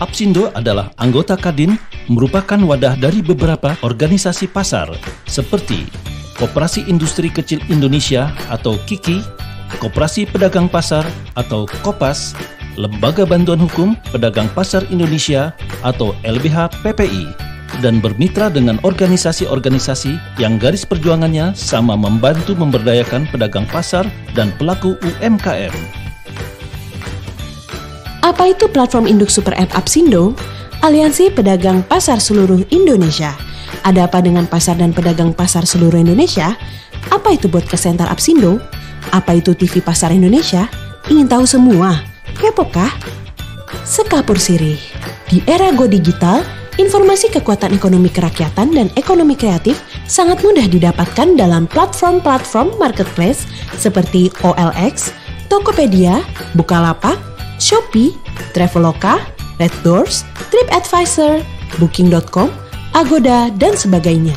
Apsindo adalah anggota Kadin, merupakan wadah dari beberapa organisasi pasar seperti Koperasi Industri Kecil Indonesia atau KIKI, Koperasi Pedagang Pasar atau Kopas, Lembaga Bantuan Hukum Pedagang Pasar Indonesia atau LBH PPI, dan bermitra dengan organisasi-organisasi yang garis perjuangannya sama membantu memberdayakan pedagang pasar dan pelaku UMKM. Apa itu platform induk super app Apsindo? Aliansi Pedagang Pasar Seluruh Indonesia. Ada apa dengan pasar dan pedagang pasar seluruh Indonesia? Apa itu Broadcast Center Apsindo? Apa itu TV Pasar Indonesia? Ingin tahu semua? Kepo kah? Sekapur sirih. Di era go digital, informasi kekuatan ekonomi kerakyatan dan ekonomi kreatif sangat mudah didapatkan dalam platform-platform marketplace seperti OLX, Tokopedia, Bukalapak, Shopee, Traveloka, Red Doors, TripAdvisor, Booking.com, Agoda, dan sebagainya.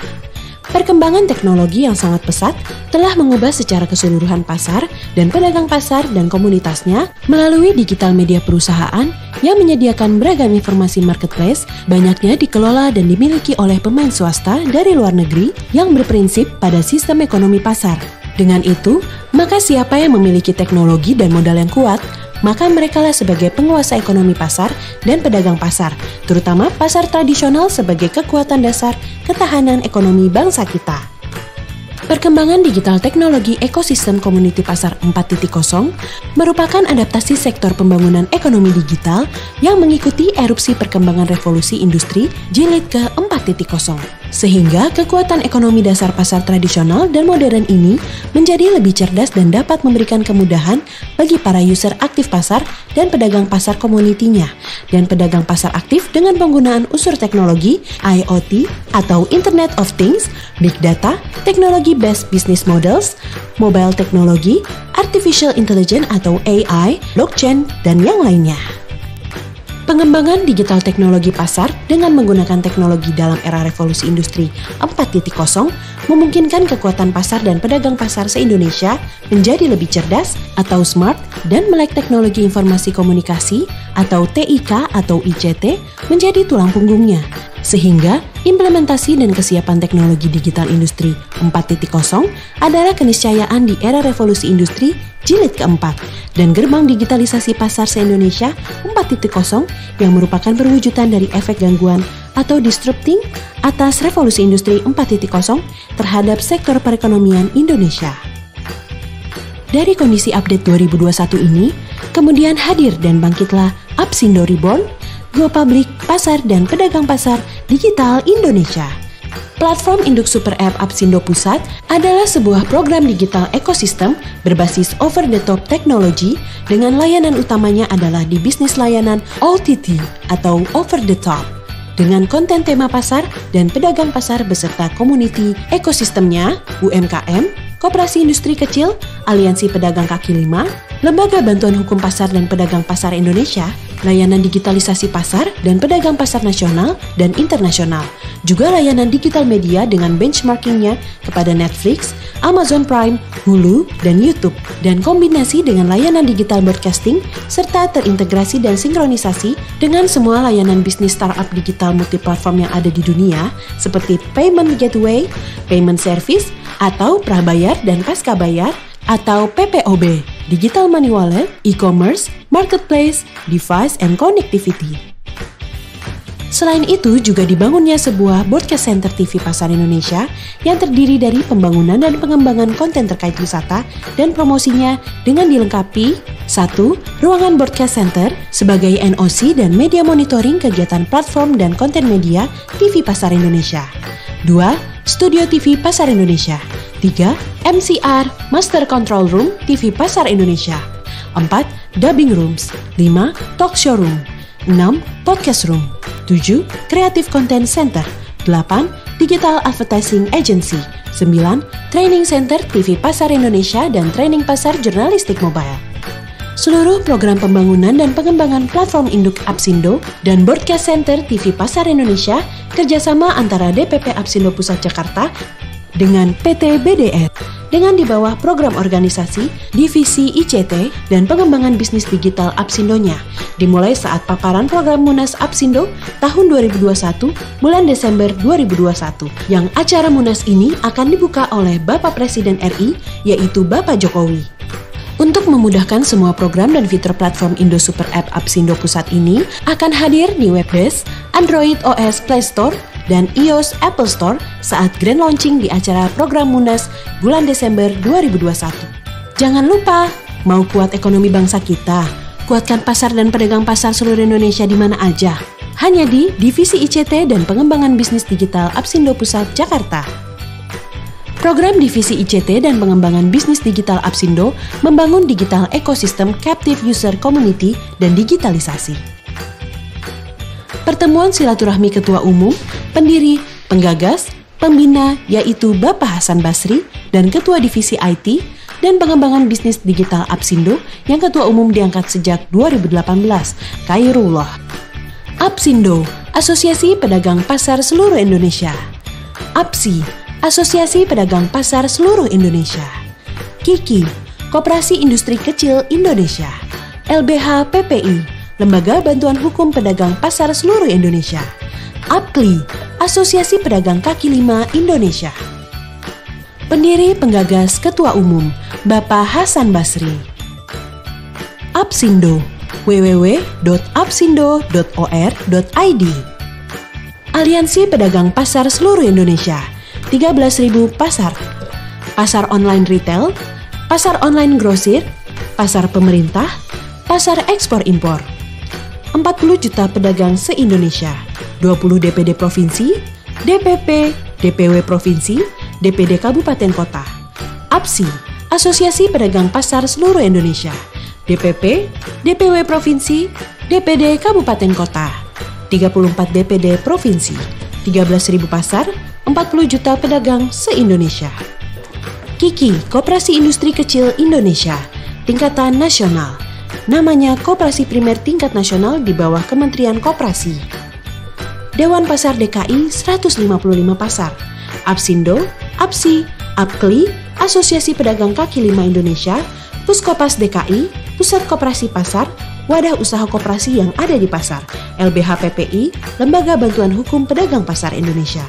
Perkembangan teknologi yang sangat pesat telah mengubah secara keseluruhan pasar dan pedagang pasar dan komunitasnya melalui digital media perusahaan yang menyediakan beragam informasi marketplace, banyaknya dikelola dan dimiliki oleh pemain swasta dari luar negeri yang berprinsip pada sistem ekonomi pasar. Dengan itu, maka siapa yang memiliki teknologi dan modal yang kuat, maka merekalah sebagai penguasa ekonomi pasar dan pedagang pasar, terutama pasar tradisional sebagai kekuatan dasar ketahanan ekonomi bangsa kita. Perkembangan digital teknologi ekosistem community pasar 4.0 merupakan adaptasi sektor pembangunan ekonomi digital yang mengikuti erupsi perkembangan revolusi industri jilid ke-4.0. Sehingga kekuatan ekonomi dasar pasar tradisional dan modern ini menjadi lebih cerdas dan dapat memberikan kemudahan bagi para user aktif pasar dan pedagang pasar komunitinya, dan pedagang pasar aktif dengan penggunaan unsur teknologi IoT atau Internet of Things, Big Data, teknologi based business models, mobile teknologi, artificial intelligence atau AI, blockchain, dan yang lainnya. Pengembangan digital teknologi pasar dengan menggunakan teknologi dalam era revolusi industri 4.0 memungkinkan kekuatan pasar dan pedagang pasar se-Indonesia menjadi lebih cerdas atau smart dan melek teknologi informasi komunikasi atau TIK atau ICT menjadi tulang punggungnya. Sehingga implementasi dan kesiapan teknologi digital industri 4.0 adalah keniscayaan di era revolusi industri jilid keempat dan gerbang digitalisasi pasar se-Indonesia 4.0 yang merupakan perwujudan dari efek gangguan atau disrupting atas revolusi industri 4.0 terhadap sektor perekonomian Indonesia. Dari kondisi update 2021 ini, kemudian hadir dan bangkitlah Apsindo Reborn, Go Public Pasar dan Pedagang Pasar Digital Indonesia. Platform induk super app Apsindo Pusat adalah sebuah program digital ekosistem berbasis over-the-top teknologi dengan layanan utamanya adalah di bisnis layanan OTT atau over-the-top. Dengan konten tema pasar dan pedagang pasar beserta community ekosistemnya, UMKM, Koperasi Industri Kecil, Aliansi Pedagang Kaki Lima, Lembaga Bantuan Hukum Pasar dan Pedagang Pasar Indonesia, layanan digitalisasi pasar dan pedagang pasar nasional dan internasional, juga layanan digital media dengan benchmarkingnya kepada Netflix, Amazon Prime, Hulu, dan YouTube, dan kombinasi dengan layanan digital broadcasting, serta terintegrasi dan sinkronisasi dengan semua layanan bisnis startup digital multiplatform yang ada di dunia, seperti Payment Gateway, Payment Service, atau prabayar dan pasca bayar, atau PPOB, Digital Money Wallet, E-commerce, Marketplace, Device, and Connectivity. Selain itu, juga dibangunnya sebuah broadcast center TV Pasar Indonesia yang terdiri dari pembangunan dan pengembangan konten terkait wisata dan promosinya dengan dilengkapi 1. Ruangan broadcast center sebagai NOC dan media monitoring kegiatan platform dan konten media TV Pasar Indonesia. 2. Studio TV Pasar Indonesia. 3. MCR Master Control Room TV Pasar Indonesia. 4. Dubbing Rooms. 5. Talk Show Room. 6. Podcast Room. 7. Creative Content Center. 8. Digital Advertising Agency. 9. Training Center TV Pasar Indonesia dan Training Pasar Jurnalistik Mobile. Seluruh program pembangunan dan pengembangan platform induk Apsindo dan Broadcast Center TV Pasar Indonesia kerjasama antara DPP Apsindo Pusat Jakarta dengan PT BDN. dengan di bawah program organisasi, divisi ICT, dan pengembangan bisnis digital Apsindo-nya, dimulai saat paparan program Munas Apsindo tahun 2021 bulan Desember 2021, yang acara Munas ini akan dibuka oleh Bapak Presiden RI, yaitu Bapak Jokowi. Untuk memudahkan semua program dan fitur platform Indo Super App Apsindo Pusat ini akan hadir di Webdesk, Android OS Play Store, dan iOS Apple Store saat grand launching di acara program Munas bulan Desember 2021. Jangan lupa, mau kuat ekonomi bangsa kita, kuatkan pasar dan pedagang pasar seluruh Indonesia di mana aja. Hanya di Divisi ICT dan Pengembangan Bisnis Digital Apsindo Pusat, Jakarta. Program Divisi ICT dan Pengembangan Bisnis Digital Apsindo membangun digital ekosistem captive user community dan digitalisasi. Pertemuan silaturahmi Ketua Umum, Pendiri, Penggagas, Pembina yaitu Bapak Hasan Basri dan Ketua Divisi IT dan Pengembangan Bisnis Digital Apsindo yang Ketua Umum diangkat sejak 2018, Khairullah. Apsindo, Asosiasi Pedagang Pasar Seluruh Indonesia. APSI, Asosiasi Pedagang Pasar Seluruh Indonesia. KIKI, Koperasi Industri Kecil Indonesia. LBH PPI, Lembaga Bantuan Hukum Pedagang Pasar Seluruh Indonesia. APKLI, Asosiasi Pedagang Kaki Lima Indonesia. Pendiri Penggagas Ketua Umum, Bapak Hasan Basri. Apsindo, www.apsindo.or.id. Aliansi Pedagang Pasar Seluruh Indonesia, 13.000 pasar. Pasar online retail, pasar online grosir, pasar pemerintah, pasar ekspor impor. 40 juta pedagang se-Indonesia, 20 DPD Provinsi, DPP, DPW Provinsi, DPD Kabupaten Kota. APSI, Asosiasi Pedagang Pasar Seluruh Indonesia, DPP, DPW Provinsi, DPD Kabupaten Kota. 34 DPD Provinsi, 13.000 pasar, 40 juta pedagang se-Indonesia. KIKI, Koperasi Industri Kecil Indonesia, tingkatan nasional. Namanya Koperasi Primer Tingkat Nasional di bawah Kementerian Koperasi. Dewan Pasar DKI 155 pasar. Apsindo, APSI, APKLI, Asosiasi Pedagang Kaki Lima Indonesia, Puskopas DKI, Pusat Koperasi Pasar, Wadah Usaha Koperasi yang ada di pasar, LBH PPI, Lembaga Bantuan Hukum Pedagang Pasar Indonesia.